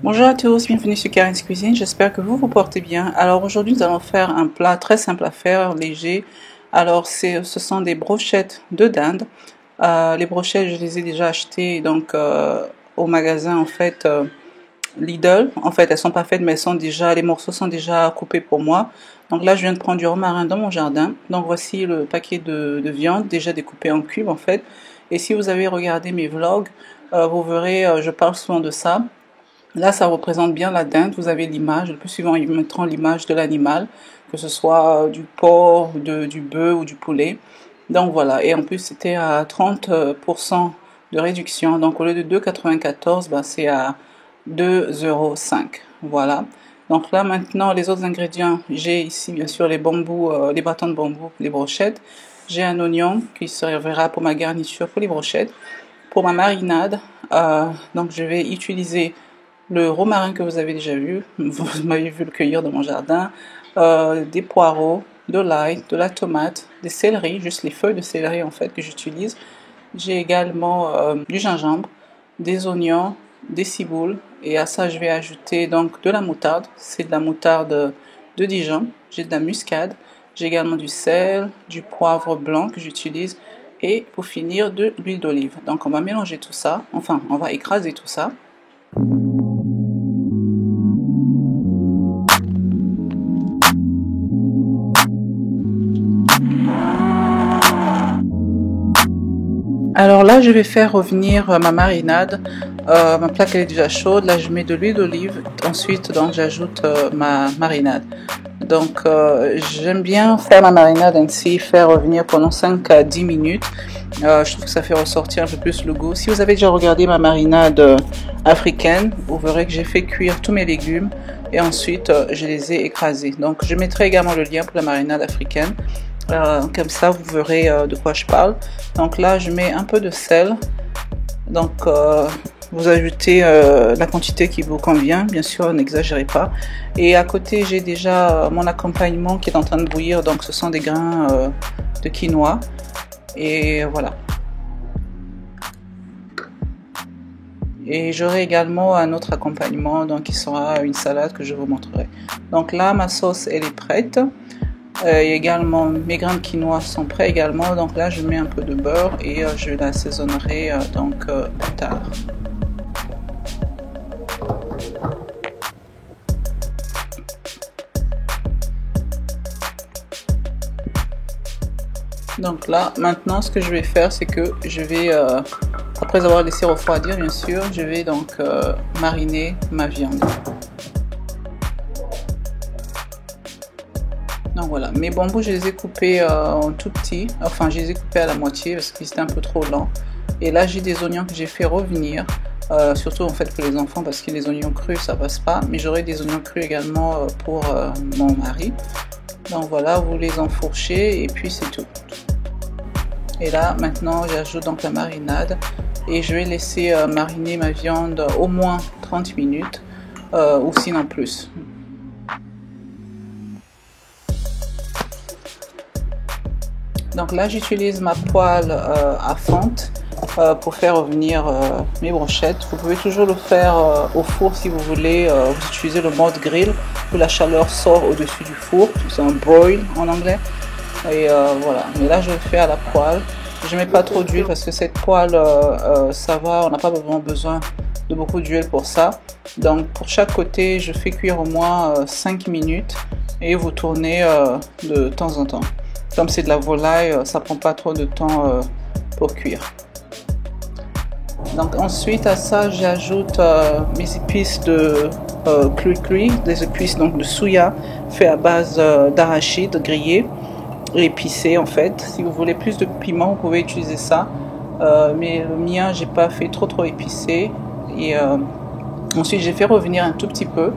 Bonjour à tous, bienvenue sur Karen's Cuisine, j'espère que vous vous portez bien. Alors aujourd'hui nous allons faire un plat très simple à faire, léger. Alors ce sont des brochettes de dinde. Les brochettes je les ai déjà achetées donc au magasin en fait Lidl. En fait elles sont pas faites mais les morceaux sont déjà coupés pour moi. Donc là je viens de prendre du romarin dans mon jardin. Donc voici le paquet de viande déjà découpé en cubes en fait. Et si vous avez regardé mes vlogs, vous verrez je parle souvent de ça. Là, ça représente bien la dinde. Vous avez l'image. Le plus souvent, ils mettront l'image de l'animal, que ce soit du porc, du bœuf ou du poulet. Donc voilà. Et en plus, c'était à 30% de réduction. Donc au lieu de 2,94, ben, c'est à 2,05 €. Voilà. Donc là, maintenant, les autres ingrédients, j'ai ici bien sûr les bambous, les bâtons de bambou, les brochettes. J'ai un oignon qui servira pour ma garniture pour les brochettes. Pour ma marinade, donc je vais utiliser le romarin que vous avez déjà vu, vous m'avez vu le cueillir dans mon jardin, des poireaux, de l'ail, de la tomate, des céleris, juste les feuilles de céleri en fait que j'utilise. J'ai également du gingembre, des oignons, des ciboules et à ça je vais ajouter donc de la moutarde, c'est de la moutarde de Dijon, j'ai de la muscade, j'ai également du sel, du poivre blanc que j'utilise et pour finir de l'huile d'olive. Donc on va mélanger tout ça, enfin on va écraser tout ça. Alors là, je vais faire revenir ma marinade. Ma plaque elle est déjà chaude. Là, je mets de l'huile d'olive. Ensuite, donc j'ajoute ma marinade. Donc, j'aime bien faire ma marinade ainsi, faire revenir pendant 5 à 10 minutes. Je trouve que ça fait ressortir un peu plus le goût. Si vous avez déjà regardé ma marinade africaine, vous verrez que j'ai fait cuire tous mes légumes et ensuite je les ai écrasés. Donc, je mettrai également le lien pour la marinade africaine. Comme ça vous verrez de quoi je parle. Donc là je mets un peu de sel, donc vous ajoutez la quantité qui vous convient, bien sûr n'exagérez pas. Et à côté j'ai déjà mon accompagnement qui est en train de bouillir, donc ce sont des grains de quinoa et voilà. Et j'aurai également un autre accompagnement donc qui sera une salade que je vous montrerai. Donc là ma sauce elle est prête. Également mes grains de quinoa sont prêts également, donc là je mets un peu de beurre et je l'assaisonnerai plus tard. Donc là maintenant ce que je vais faire c'est que je vais après avoir laissé refroidir bien sûr, je vais donc mariner ma viande. Donc voilà, mes bambous je les ai coupés en tout petits, enfin je les ai coupés à la moitié parce qu'ils étaient un peu trop lents. Et là j'ai des oignons que j'ai fait revenir, surtout en fait pour les enfants parce que les oignons crus ça passe pas, mais j'aurai des oignons crus également pour mon mari. Donc voilà, vous les enfourchez et puis c'est tout. Et là maintenant j'ajoute donc la marinade et je vais laisser mariner ma viande au moins 30 minutes ou sinon plus. Donc là j'utilise ma poêle à fonte pour faire revenir mes brochettes. Vous pouvez toujours le faire au four si vous voulez. Vous utilisez le mode grill où la chaleur sort au-dessus du four. C'est un broil en anglais. Et voilà. Mais là je le fais à la poêle. Je mets pas trop d'huile parce que cette poêle ça va. On n'a pas vraiment besoin de beaucoup d'huile pour ça. Donc pour chaque côté je fais cuire au moins 5 minutes et vous tournez de temps en temps. Comme c'est de la volaille, ça prend pas trop de temps pour cuire. Donc ensuite à ça j'ajoute mes épices de curry, des épices donc de souya fait à base d'arachide grillé et épicé en fait. Si vous voulez plus de piment vous pouvez utiliser ça, mais le mien j'ai pas fait trop épicé. Et ensuite j'ai fait revenir un tout petit peu.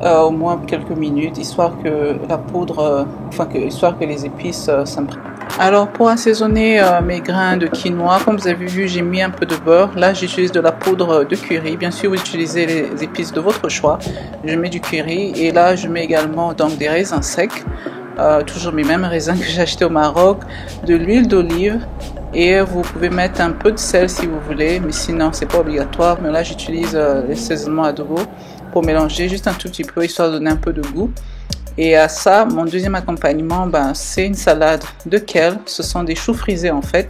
Au moins quelques minutes, histoire que la poudre, histoire que les épices s'imprègnent. Alors pour assaisonner mes grains de quinoa, comme vous avez vu, j'ai mis un peu de beurre. Là j'utilise de la poudre de curry. Bien sûr vous utilisez les épices de votre choix. Je mets du curry et là je mets également donc des raisins secs, toujours mes mêmes raisins que j'ai achetés au Maroc, de l'huile d'olive Et vous pouvez mettre un peu de sel si vous voulez, mais sinon c'est pas obligatoire. Mais là j'utilise l'assaisonnement adobo pour mélanger juste un tout petit peu, histoire de donner un peu de goût. Et à ça, mon deuxième accompagnement, c'est une salade de kale. Ce sont des choux frisés en fait.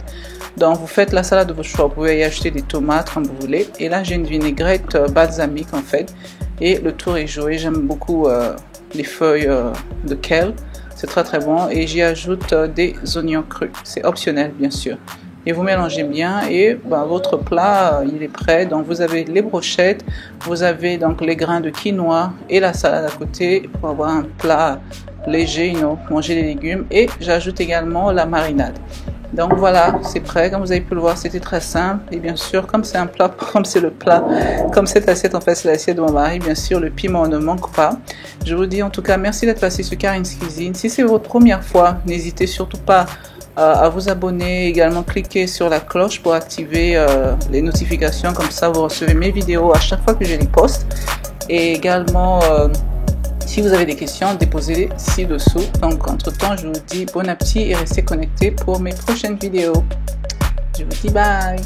Donc vous faites la salade de votre choix, vous pouvez y ajouter des tomates comme vous voulez. Et là j'ai une vinaigrette balsamique en fait. Et le tour est joué, j'aime beaucoup les feuilles de kale. C'est très très bon et j'y ajoute des oignons crus, c'est optionnel bien sûr. Et vous mélangez bien et votre plat il est prêt. Donc vous avez les brochettes, vous avez donc les grains de quinoa et la salade à côté pour avoir un plat léger, manger les légumes. Et j'ajoute également la marinade. Donc voilà, c'est prêt. Comme vous avez pu le voir, c'était très simple. Et bien sûr, comme c'est un plat, comme c'est le plat, comme cette assiette, en fait, c'est l'assiette de mon mari, bien sûr, le piment ne manque pas. Je vous dis en tout cas, merci d'être passé sur Karin's Cuisine. Si c'est votre première fois, n'hésitez surtout pas à vous abonner. Également, cliquez sur la cloche pour activer les notifications. Comme ça, vous recevez mes vidéos à chaque fois que je les poste. Et également... si vous avez des questions, déposez-les ci-dessous. Donc, entre-temps, je vous dis bon appétit et restez connectés pour mes prochaines vidéos. Je vous dis bye!